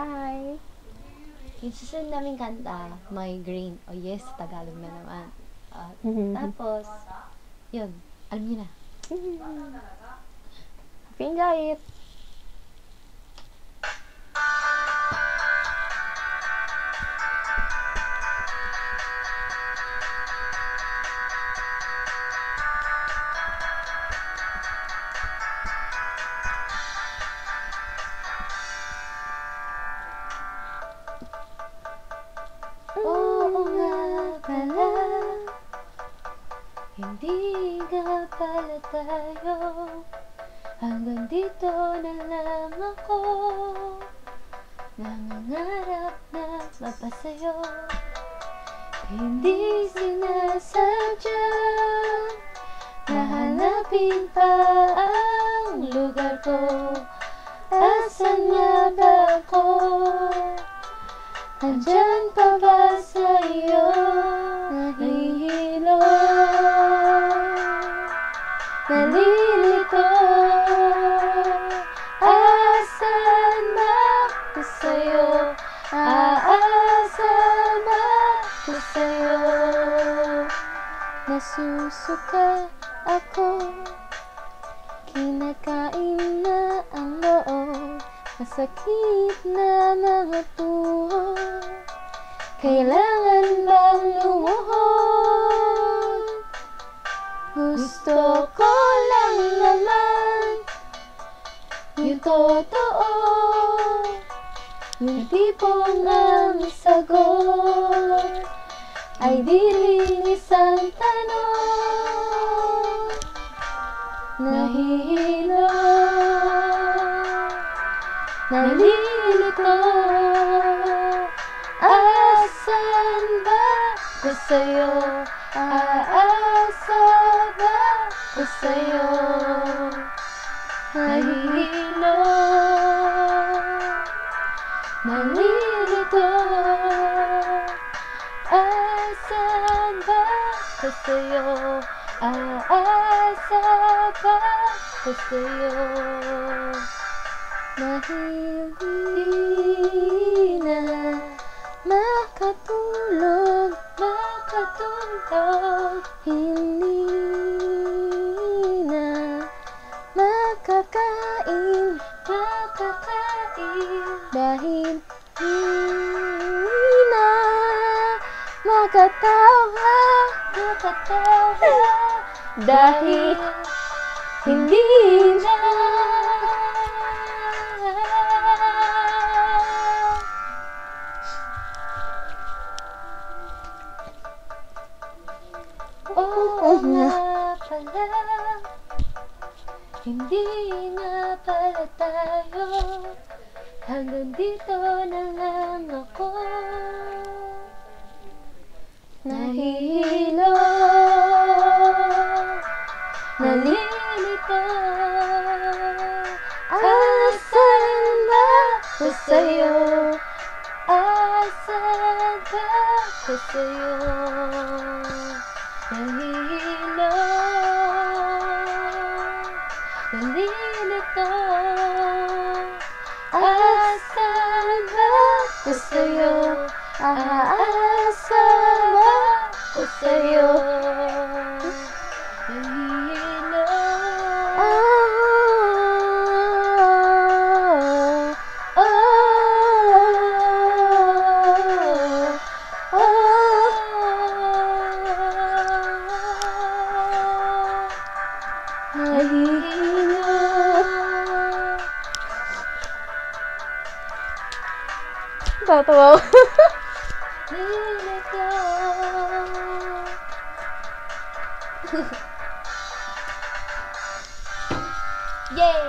Hi! Yung susunod naming kanta, Migraine. Oh yes, Tagalog na naman. Tapos, yun. Alam niyo na. Hope you enjoy it! Oo nga pala, hindi nga pala tayo, hanggang dito na lang ako, nangangarap na mapasayo. Hindi sinasadya, nahanapin pa ang lugar ko. Asan nga ba ako? Andyan pa ba sa'yo? Nahihilo, nalilito. Asan ba ako sa'yo? Aasan ba ako sa'yo? Nasusuka ako, kinakain na ang loob, masakit na mga tuhod. Kailangan bang lumuhod? Gusto ko lang naman yung totoo, yung tipong ang sagot ay di rin isang tanong. Nahihilo, nalilito. Asan ba ako sa'yo? Aasa ba ako sa'yo? Nahihilo, nalilito. Asan ba ako sa'yo? Aasa ba ako sa'yo? Hindi na makatulog, hindi na makakain, dahil hindi na makatawa, dahil hindi na. Oo nga pala, hindi nga pala tayo, hanggang dito na lang ako. Nahihilo, nalilito. Asan ba ako sa'yo? Asan ba ako sa'yo? Nahihilo, nalilito. Asan ba ako sa'yo? Aasan ba ako sa'yo? Nahihilo, nahihilo. Tatawa ako. Nilito. Yay!